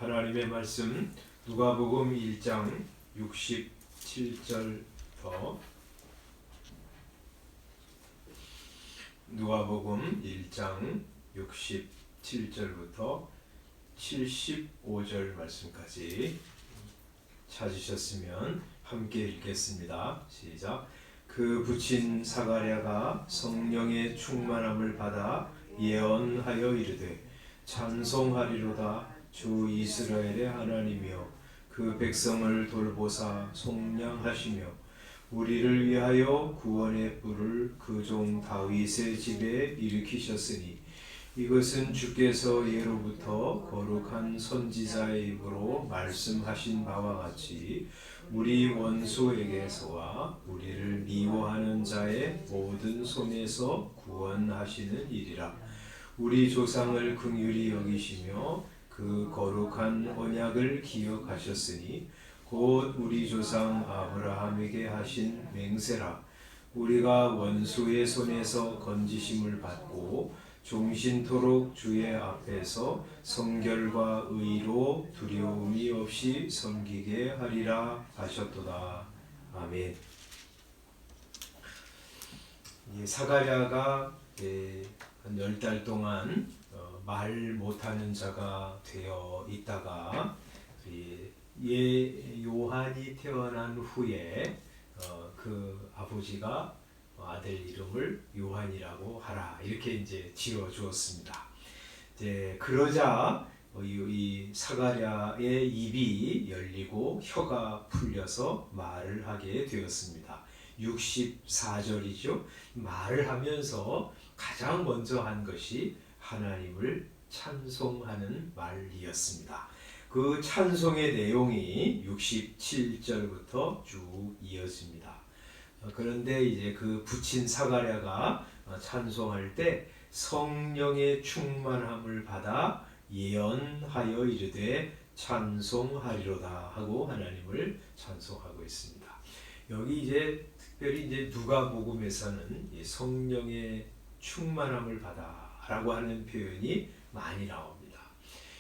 하나님의 말씀 누가복음 1장 67절부터 누가복음 1장 67절부터 75절 말씀까지 찾으셨으면 함께 읽겠습니다. 시작. 그 부친 사가랴가 성령의 충만함을 받아 예언하여 이르되 찬송하리로다. 주 이스라엘의 하나님이여 그 백성을 돌보사 속량하시며 우리를 위하여 구원의 뿔을 그 종 다윗의 집에 일으키셨으니 이것은 주께서 예로부터 거룩한 선지자의 입으로 말씀하신 바와 같이 우리 원수에게서와 우리를 미워하는 자의 모든 손에서 구원하시는 일이라. 우리 조상을 긍휼히 여기시며 그 거룩한 언약을 기억하셨으니 곧 우리 조상 아브라함에게 하신 맹세라. 우리가 원수의 손에서 건지심을 받고 종신토록 주의 앞에서 성결과 의로 두려움이 없이 섬기게 하리라 하셨도다. 아멘. 사가랴가 한 10달 동안 말 못하는 자가 되어 있다가 요한이 태어난 후에 그 아버지가 아들 이름을 요한이라고 하라 이렇게 이제 지어 주었습니다. 그러자 이 사가랴의 입이 열리고 혀가 풀려서 말을 하게 되었습니다. 64절이죠. 말을 하면서 가장 먼저 한 것이 하나님을 찬송하는 말이었습니다. 그 찬송의 내용이 67절부터 쭉 이어집니다. 그런데 이제 그 부친 사가랴가 찬송할 때 성령의 충만함을 받아 예언하여 이르되 찬송하리로다 하고 하나님을 찬송하고 있습니다. 여기 이제 특별히 이제 누가복음에서는 성령의 충만함을 받아라고 하는 표현이 많이 나옵니다.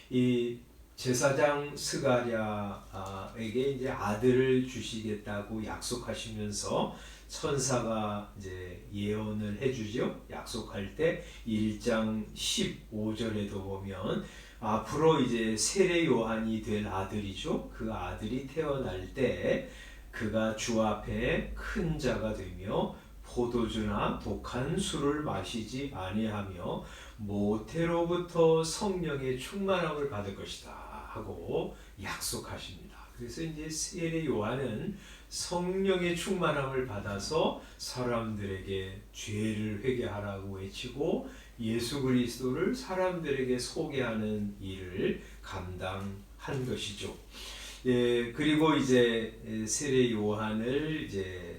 이 제사장 스가랴에게 이제 아들을 주시겠다고 약속하시면서 천사가 이제 예언을 해주죠. 약속할 때 1장 15절에도 보면 앞으로 이제 세례 요한이 될 아들이죠. 그 아들이 태어날 때 그가 주 앞에 큰 자가 되며 포도주나 독한 술을 마시지 아니하며 모태로부터 성령의 충만함을 받을 것이다 하고 약속하십니다. 그래서 이제 세례 요한은 성령의 충만함을 받아서 사람들에게 죄를 회개하라고 외치고 예수 그리스도를 사람들에게 소개하는 일을 감당한 것이죠. 그리고 이제 세례 요한을 이제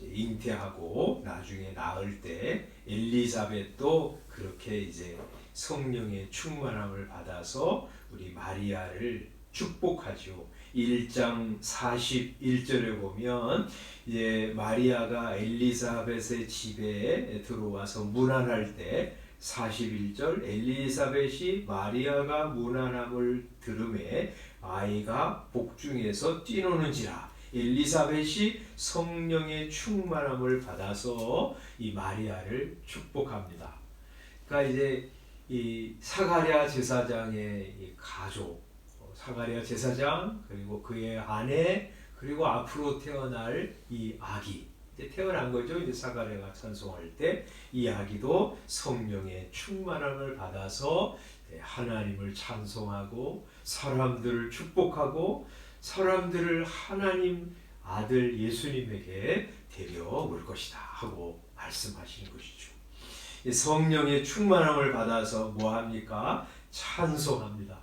잉태하고 나중에 낳을 때 엘리사벳도 그렇게 이제 성령의 충만함을 받아서 우리 마리아를 축복하죠. 1장 41절에 보면 이제 마리아가 엘리사벳의 집에 들어와서 문안할 때 41절 엘리사벳이 마리아가 문안함을 들음에 아이가 복중에서 뛰노는지라. 엘리사벳이 성령의 충만함을 받아서 이 마리아를 축복합니다. 그러니까 이제 이 사가랴 제사장의 이 가족, 사가랴 제사장 그리고 그의 아내 그리고 앞으로 태어날 이 아기 이제 태어난 거죠. 이제 사가랴가 찬송할 때 이 아기도 성령의 충만함을 받아서 하나님을 찬송하고 사람들을 축복하고 사람들을 하나님 아들 예수님에게 데려올 것이다 하고 말씀하시는 것이죠. 성령의 충만함을 받아서 뭐 합니까? 찬송합니다.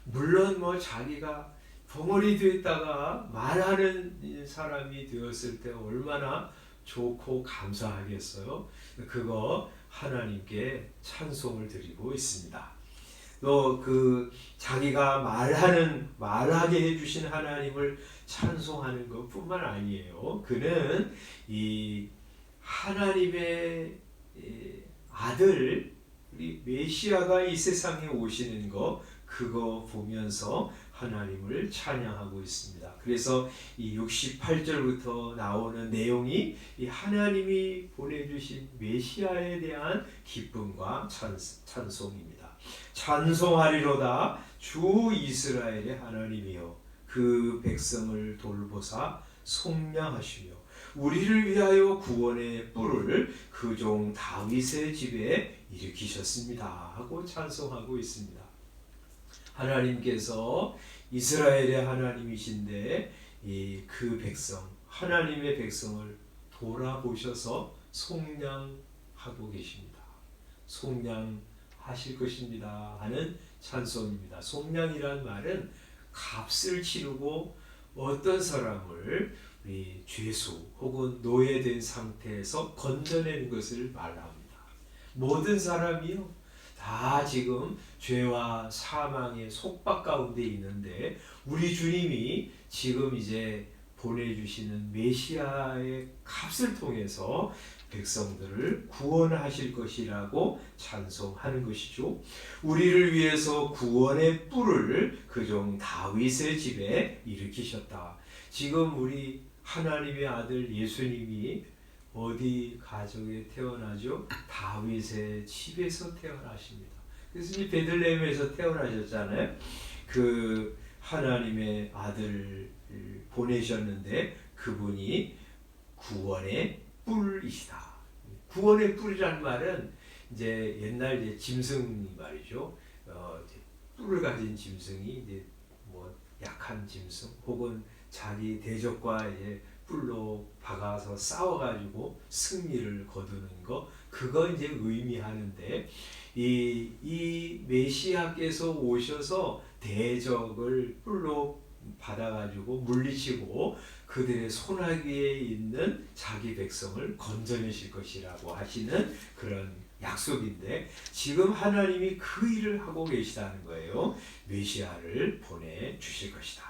물론 뭐 자기가 벙어리 되었다가 말하는 사람이 되었을 때 얼마나 좋고 감사하겠어요. 그거 하나님께 찬송을 드리고 있습니다. 또 그 자기가 말하게 해주신 하나님을 찬송하는 것뿐만 아니에요. 그는 이 하나님의 아들 우리 메시아가 이 세상에 오시는 거 그거 보면서 하나님을 찬양하고 있습니다. 그래서 이 68절부터 나오는 내용이 이 하나님이 보내주신 메시아에 대한 기쁨과 찬송입니다. 찬송하리로다 주 이스라엘의 하나님이여 그 백성을 돌보사 속량하시며 우리를 위하여 구원의 뿔을 그 종 다윗의 집에 일으키셨습니다 하고 찬송하고 있습니다. 하나님께서 이스라엘의 하나님이신데 그 백성 하나님의 백성을 돌아보셔서 속량하고 계십니다. 속량하실 것입니다 하는 찬송입니다. 속량이란 말은 값을 치르고 어떤 사람을 우리 죄수 혹은 노예된 상태에서 건져내는 것을 말합니다. 모든 사람이요 다 지금 죄와 사망의 속박 가운데 있는데 우리 주님이 지금 이제 보내주시는 메시아의 값을 통해서 백성들을 구원하실 것이라고 찬송하는 것이죠. 우리를 위해서 구원의 뿔을 그 종 다윗의 집에 일으키셨다. 지금 우리 하나님의 아들 예수님이 어디 가정에 태어나죠? 다윗의 집에서 태어나십니다. 그래서 이 베들레헴에서 태어나셨잖아요. 그 하나님의 아들을 보내셨는데 그분이 구원의 뿔이시다. 구원의 뿔이라는 말은 이제 옛날 이제 짐승 말이죠. 이제 뿔을 가진 짐승이 이제 뭐 약한 짐승 혹은 자기 대적과 이제 뿔로 박아서 싸워가지고 승리를 거두는 거 그거 이제 의미하는데 이 메시아께서 오셔서 대적을 뿔로 받아가지고 물리치고 그들의 손아귀에 있는 자기 백성을 건져내실 것이라고 하시는 그런 약속인데 지금 하나님이 그 일을 하고 계시다는 거예요. 메시아를 보내주실 것이다.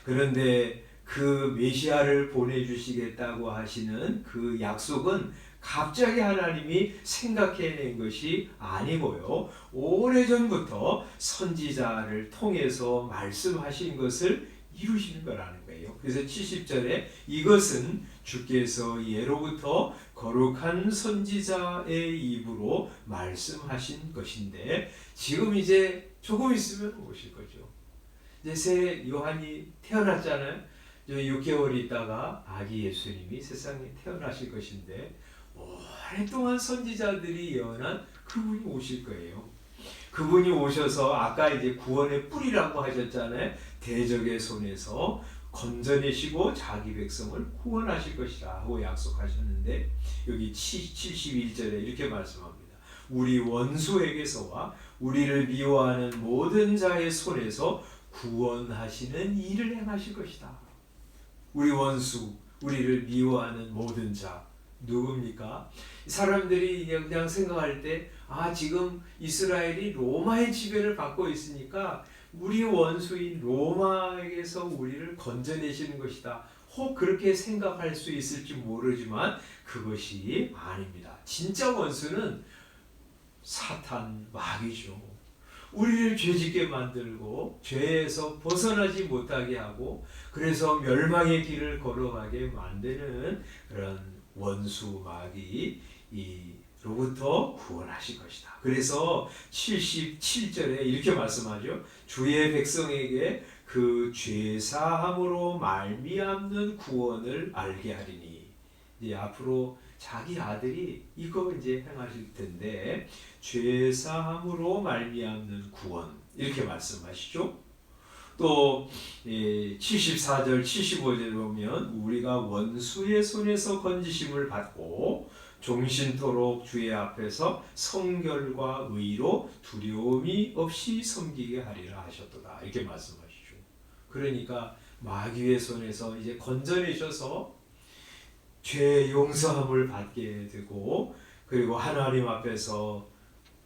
그런데 그 메시아를 보내주시겠다고 하시는 그 약속은 갑자기 하나님이 생각해낸 것이 아니고요. 오래전부터 선지자를 통해서 말씀하신 것을 이루시는 거라는 거예요. 그래서 70절에 이것은 주께서 예로부터 거룩한 선지자의 입으로 말씀하신 것인데 지금 이제 조금 있으면 오실 거죠. 이제 새 요한이 태어났잖아요. 6개월 있다가 아기 예수님이 세상에 태어나실 것인데 오랫동안 선지자들이 예언한 그분이 오실 거예요. 그분이 오셔서 아까 이제 구원의 뿔이라고 하셨잖아요. 대적의 손에서 건져내시고 자기 백성을 구원하실 것이라 하고 약속하셨는데 여기 71절에 이렇게 말씀합니다. 우리 원수에게서와 우리를 미워하는 모든 자의 손에서 구원하시는 일을 행하실 것이다. 우리 원수, 우리를 미워하는 모든 자 누굽니까? 사람들이 그냥 생각할 때 지금 이스라엘이 로마의 지배를 받고 있으니까 우리 원수인 로마에게서 우리를 건져내시는 것이다. 혹 그렇게 생각할 수 있을지 모르지만 그것이 아닙니다. 진짜 원수는 사탄, 마귀죠. 우리를 죄짓게 만들고 죄에서 벗어나지 못하게 하고 그래서 멸망의 길을 걸어가게 만드는 그런 원수 마귀로부터 구원하실 것이다. 그래서 77절에 이렇게 말씀하죠. 주의 백성에게 그 죄사함으로 말미암는 구원을 알게 하리니 이제 앞으로 자기 아들이 이거 이제 행하실 텐데 죄사함으로 말미암는 구원 이렇게 말씀하시죠. 또 74절 75절에 보면 우리가 원수의 손에서 건지심을 받고 종신토록 주의 앞에서 성결과 의로 두려움이 없이 섬기게 하리라 하셨도다 이렇게 말씀하시죠. 그러니까 마귀의 손에서 이제 건져내셔서 죄 용서함을 받게 되고 그리고 하나님 앞에서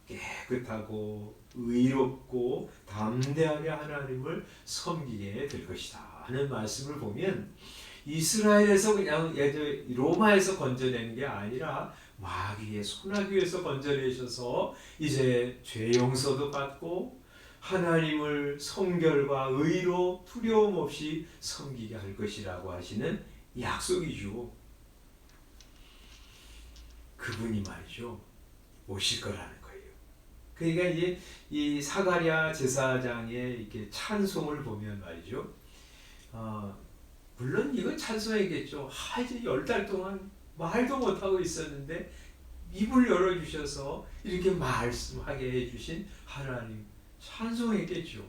깨끗하고 의롭고 담대하게 하나님을 섬기게 될 것이다 하는 말씀을 보면 이스라엘에서 그냥 로마에서 건져내는 게 아니라 마귀의 소나기에서 건져내셔서 이제 죄 용서도 받고 하나님을 성결과 의로 두려움 없이 섬기게 할 것이라고 하시는 약속이죠. 그분이 말이죠. 오실 거라는 거예요. 그러니까 이제 이 사가랴 제사장의 이렇게 찬송을 보면 말이죠. 물론 이건 찬송이겠죠. 이제 10달 동안 말도 못하고 있었는데 입을 열어주셔서 이렇게 말씀하게 해주신 하나님 찬송했겠죠.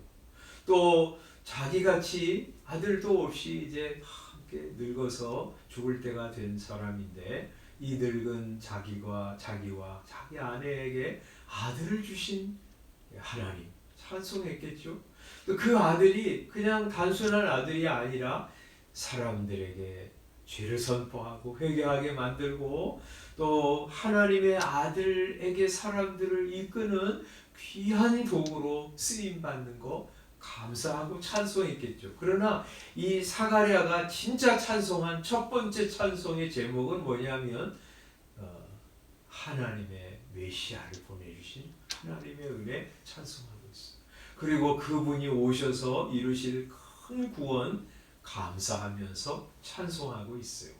또 자기같이 아들도 없이 이제 함께 늙어서 죽을 때가 된 사람인데 이 늙은 자기와 자기 아내에게 아들을 주신 하나님 찬송했겠죠. 또 그 아들이 그냥 단순한 아들이 아니라 사람들에게 죄를 선포하고 회개하게 만들고 또 하나님의 아들에게 사람들을 이끄는 귀한 도구로 쓰임받는 거 감사하고 찬송했겠죠. 그러나 이 사가랴가 진짜 찬송한 첫 번째 찬송의 제목은 뭐냐면 하나님의 메시아를 보내주신 하나님의 은혜 찬송하고 있어요. 그리고 그분이 오셔서 이루실 큰 구원 감사하면서 찬송하고 있어요.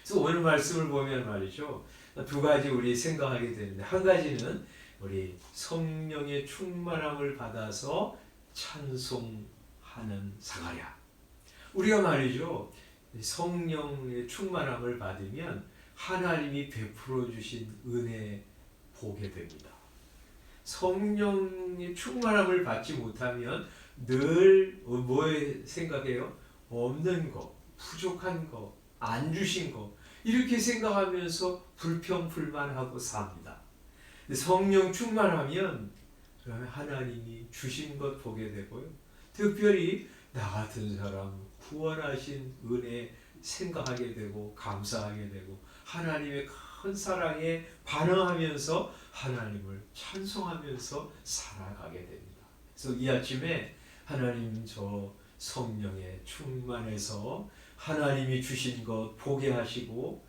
그래서 오늘 말씀을 보면 말이죠. 두 가지 우리 생각하게 되는데 한 가지는 우리 성령의 충만함을 받아서 찬송하는 사가랴. 우리가 말이죠. 성령의 충만함을 받으면 하나님이 베풀어 주신 은혜 보게 됩니다. 성령의 충만함을 받지 못하면 늘 뭐에 생각해요? 없는 거, 부족한 거, 안 주신 거 이렇게 생각하면서 불평불만하고 삽니다. 성령 충만하면 그러면 하나님이 주신 것 보게 되고요. 특별히 나 같은 사람 구원하신 은혜 생각하게 되고 감사하게 되고 하나님의 큰 사랑에 반응하면서 하나님을 찬송하면서 살아가게 됩니다. 그래서 이 아침에 하나님 저 성령에 충만해서 하나님이 주신 것 보게 하시고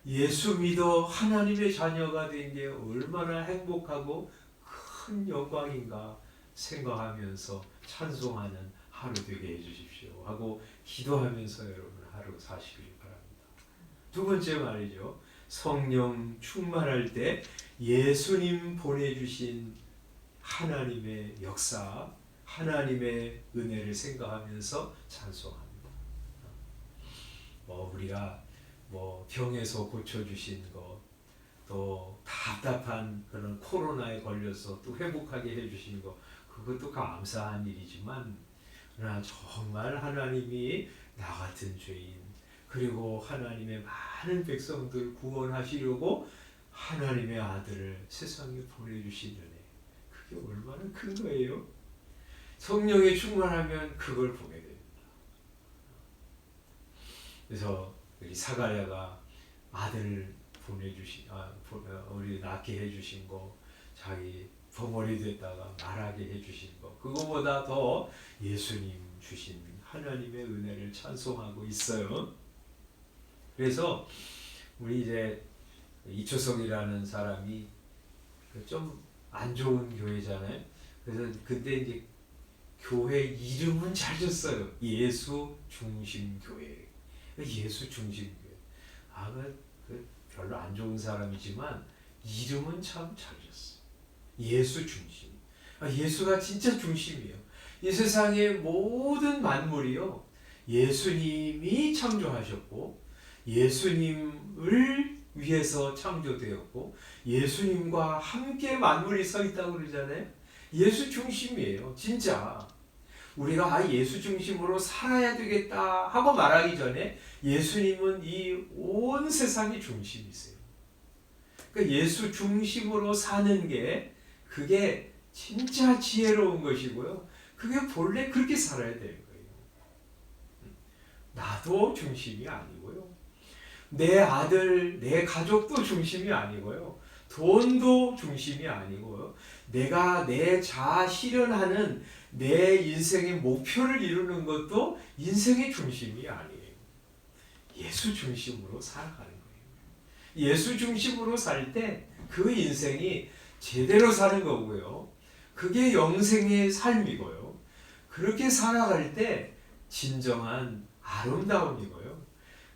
예수 믿어 하나님의 자녀가 된 게 얼마나 행복하고 큰 영광인가 생각하면서 찬송하는 하루 되게 해주십시오 하고 기도하면서 여러분 하루 사시길 바랍니다. 두 번째 말이죠. 성령 충만할 때 예수님 보내주신 하나님의 역사, 하나님의 은혜를 생각하면서 찬송합니다. 우리가 병에서 고쳐주신 것, 또 답답한 그런 코로나에 걸려서 또 회복하게 해주신 것, 그것도 감사한 일이지만, 그러나 정말 하나님이 나 같은 죄인, 그리고 하나님의 많은 백성들 구원하시려고 하나님의 아들을 세상에 보내주신 은혜, 그게 얼마나 큰 거예요? 성령에 충만하면 그걸 보게 됩니다. 그래서 우리 사가랴가 아들을 우리 낳게 해주신 거, 자기 벙어리 됐다가 말하게 해주신 거, 그거보다 더 예수님 주신 하나님의 은혜를 찬송하고 있어요. 그래서 우리 이제 이초석이라는 사람이 좀 안 좋은 교회잖아요. 그래서 근데 이제 교회 이름은 잘 졌어요. 예수 중심 교회. 예수 중심 교회. 별로 안 좋은 사람이지만 이름은 참 잘 졌어. 예수 중심. 예수가 진짜 중심이에요. 이 세상의 모든 만물이요. 예수님이 창조하셨고 예수님을 위해서 창조되었고 예수님과 함께 만물이 서 있다고 그러잖아요. 예수 중심이에요. 진짜. 우리가 예수 중심으로 살아야 되겠다 하고 말하기 전에 예수님은 이 온 세상의 중심이세요. 그러니까 예수 중심으로 사는 게 그게 진짜 지혜로운 것이고요. 그게 본래 그렇게 살아야 되는 거예요. 나도 중심이 아니고요. 내 아들, 내 가족도 중심이 아니고요. 돈도 중심이 아니고요. 내가 내 자아 실현하는 내 인생의 목표를 이루는 것도 인생의 중심이 아니에요. 예수 중심으로 살아가는 거예요. 예수 중심으로 살 때 그 인생이 제대로 사는 거고요. 그게 영생의 삶이고요. 그렇게 살아갈 때 진정한 아름다움이고요.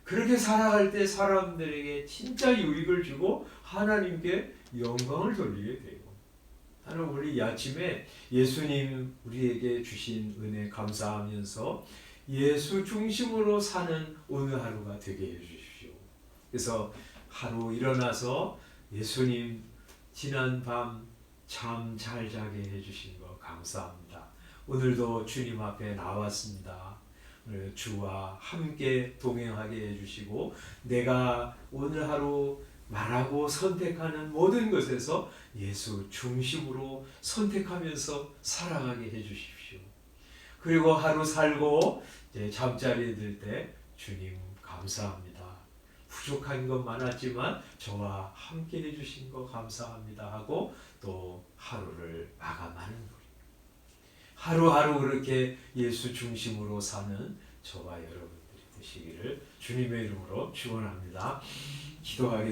그렇게 살아갈 때 사람들에게 진짜 유익을 주고 하나님께 영광을 돌리게 돼요. 하나님, 우리 이 아침에 예수님 우리에게 주신 은혜 감사하면서 예수 중심으로 사는 오늘 하루가 되게 해주십시오. 그래서 하루 일어나서 예수님 지난 밤 잠 잘 자게 해주신 거 감사합니다. 오늘도 주님 앞에 나왔습니다. 오늘 주와 함께 동행하게 해주시고 내가 오늘 하루 말하고 선택하는 모든 것에서 예수 중심으로 선택하면서 살아가게 해주십시오. 그리고 하루 살고 이제 잠자리에 들 때 주님 감사합니다. 부족한 것 많았지만 저와 함께 해주신 거 감사합니다 하고 또 하루를 마감하는 거예요. 하루하루 그렇게 예수 중심으로 사는 저와 여러분들이 되시기를 주님의 이름으로 축원합니다. 기도하겠습니다.